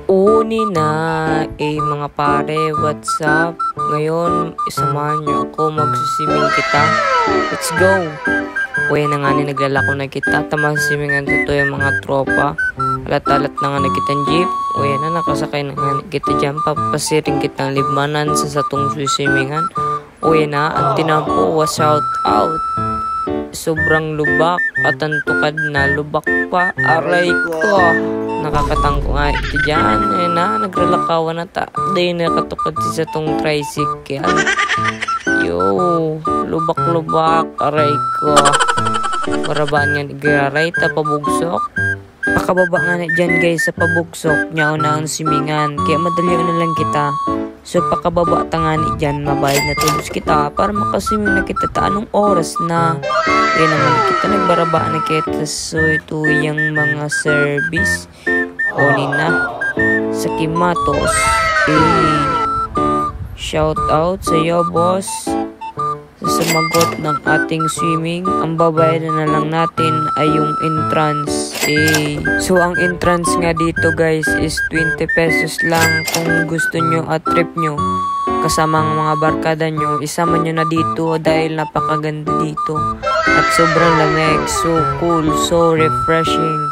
Uni na, mga pare, what's up? Ngayon, isamahan niyo ako, magsisiming kita. Let's go! Uy na nga ni naglalako na kita, tamasimingan dito yung mga tropa. Alat-alat na nga na kitang jeep. Uy na, nakasakay na nga kita dyan, papasiring kitang libmanan sa satong sisimingan. Uy na, ang tinampo was shout out. Sobrang lubak at ang tukad na lubak pa, aray ko. Nakakatangko nga ito dyan. Ayun na, nagralakawan na ta. Day nakatukad siya tong tricycle. Yo, lubak-lubak, aray ko. Marabaan nga nag-aray, pabugsok. Pakababa nga na dyan guys sa pabugsok. Nyaw na ang simingan. Kaya madali na lang kita. So pakababa ta nga ni dyan, mabayad na tulos kita para makasiming na kita ta anong oras na. Kaya naman kita nagbarabaan na kita. So ito yung mga service. Kunin na sa Kimatos. Shout out sa iyo boss. Sa sumagot ng ating swimming, ang babayaran na lang natin ay yung entrance. So ang entrance nga dito guys is 20 pesos lang. Kung gusto nyo at trip nyo kasama ang mga barkada nyo, isama nyo na dito dahil napakaganda dito at sobrang lamig, so cool, so refreshing.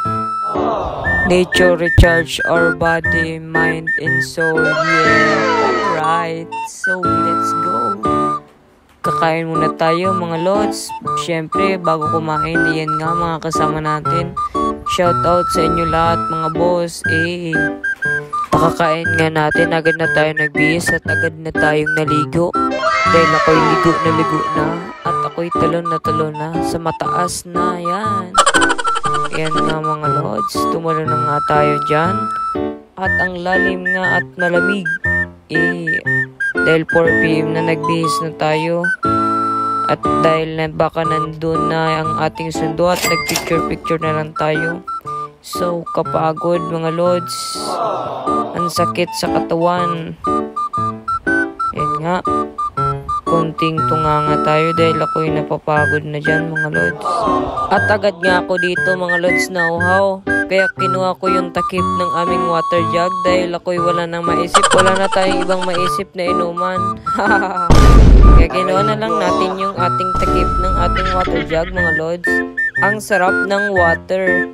Nature recharge our body, mind, and soul. Yeah, alright. So, let's go. Kakain muna tayo mga lods. Siyempre, bago kumain, yan nga mga kasama natin. Shout out sa inyo lahat mga boss. Pakakain nga natin, agad na tayo nagbihis at agad na tayong naligo. Dahil ako'y ligo na. At ako'y talon na sa mataas na yan. Ayan nga mga lods, tumalo na nga tayo dyan. At ang lalim nga at malamig. Dahil 4 PM na nagbihis na tayo. At dahil na baka nandun na ang ating sundo at nagpicture na lang tayo. So kapagod mga lods. Ang sakit sa katawan. Ayan nga. Konting tunganga tayo dahil ako'y napapagod na dyan mga lods. At agad nga ako dito mga lods na uhaw. Kaya kinuha ko yung takip ng aming water jug dahil ako'y wala nang maisip. Wala na tayong ibang maisip na inuman. Kaya kinuha na lang natin yung ating takip ng ating water jug mga lods. Ang sarap ng water.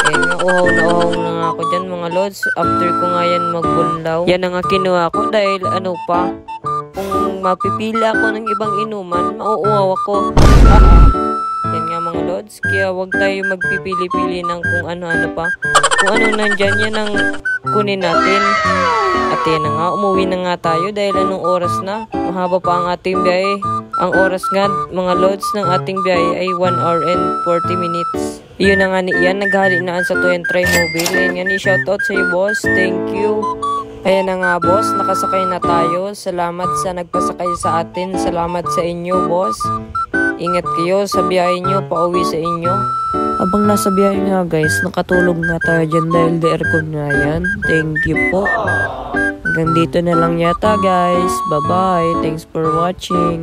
Ayan nga, uhaw na nga ako dyan mga lods. After ko nga yan magbunlaw. Yan na nga kinuha ko dahil ano pa. Kung mapipila ako ng ibang inuman, mauuhaw ako. Yan nga mga lods, kaya wag tayo magpipili-pili ng kung ano-ano pa. Kung ano nandyan, yan ang kunin natin. At yan na nga, umuwi na nga tayo dahil anong oras na. Mahaba pa ang ating biyahe. Ang oras nga mga lods ng ating biyahe ay 1 hour and 40 minutes. Iyon na nga ni Ian, naghali na sa to and try mobile. Yan nga ni shoutout sa iyo boss, thank you. Ayan na nga boss, nakasakay na tayo. Salamat sa nagpasakay sa atin. Salamat sa inyo boss. Ingat kayo sa biyahe nyo, pauwi sa inyo. Habang nasa biyahe nga guys, nakatulog nga tayo dyan dahil the aircon nga yan. Thank you po. Hanggang dito na lang yata guys. Bye bye. Thanks for watching.